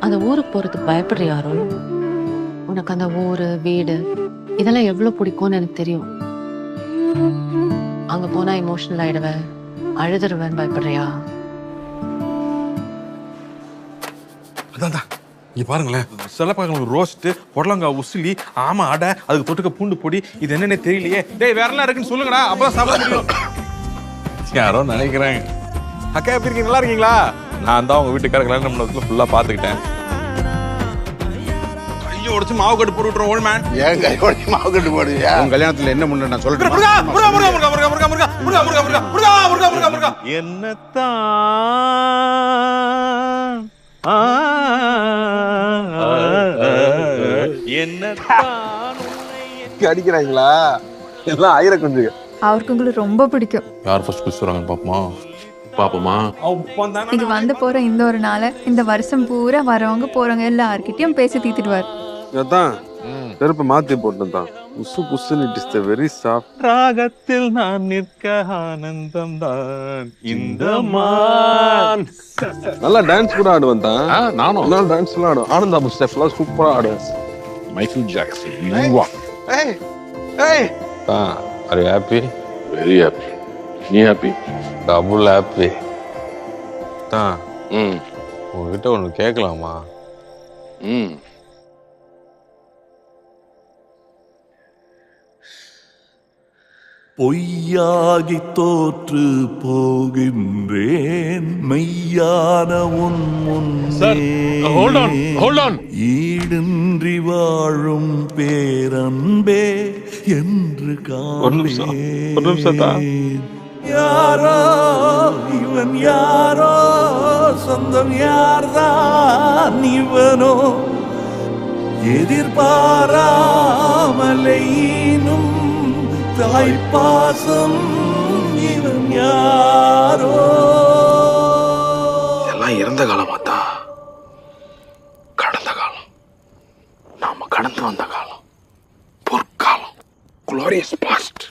அந்த ஊருக்கு போறதுக்கு பயப்படுறியா அருள்? உனக்கு அந்த ஊரு வீடு இதெல்லாம் எவ்வளவு பிடிக்கும்னு எனக்கு தெரியும். அங்க போனா எமோஷனல் ஆயிடுவேன், அழுதுருவேன், பயப்படுறியா? அதான் இங்க பாருங்களேன், சிலப்பாங்க ரோஸ்ட், புடலங்காய் உசிலி, ஆமா அடை, அதுக்கு தொட்டுக்க பூண்டு பொடி, இது என்னன்னே தெரியலையே. டேய் வேற எல்லாம் இருக்குன்னு சொல்லுங்கடா, அப்பதான் சாப்பிட முடியும். யாரோ நினைக்கிறாங்க. அக்கா எப்படி இருக்கீங்க, நல்லா இருக்கீங்களா? நான் தான் உங்க வீட்டுக்கார கல்யாணம் பண்ணதுல ஃபுல்லா பாத்துக்கிட்டேன். கையை உடைச்சு மாவு கட்டு போட்டு விட்டுறோம் ஓல்ட் மேன். ஏன் கை உடைச்சு மாவு கட்டு போடுவியா? உன் கல்யாணத்துல என்ன முன்ன நான் சொல்றேன். அடிக்கிறாங்களா எல்லாம் ஆயிர கொஞ்சம். அவருக்கு உங்களுக்கு ரொம்ப பிடிக்கும். யார் ஃபர்ஸ்ட் பேசுறாங்க பாப்போமா? பாப்போமா? இது வந்து போற இந்த ஒரு நாள இந்த வருஷம் பூரா வரவங்க போறவங்க எல்லார்கிட்டயும் பேசி தீத்துடுவார். அதான் செருப்பை மாத்தி போட்டுதான். புசு புசுன்னு it is the very soft. ராகத்தில் நான் நிற்க ஆனந்தம் தான் இந்த மான். நல்லா டான்ஸ் கூட ஆடுவேன் தான். நானும் நல்லா டான்ஸ் எல்லாம் ஆடுவேன். ஆனந்தம் ஸ்டெப்லாம் சூப்பரா ஆடுவேன். Michael Jackson. ஏய் ஏய் are you happy? Very happy. நீ ஹாப்பி? Double happy. உங்ககிட்ட ஒன்று கேட்கலாமா? பொய்யாகி தோற்று போகின்றேன் மெய்யான உன் முன்னே ஈடின்றி வாழும் பேரன்பே என்று காணேன். யாரோ இவன் யாரோ சொந்தம் யார்தான் இவனோ எதிர்பாராமலையினும் தாய்ப்பாசம் இவன் யாரோ. எல்லாம் இறந்த காலமாத்தா, கடந்த காலம், நாம கடந்து வந்த காலம், பொற்காலம், குளோரியஸ் பாஸ்ட்.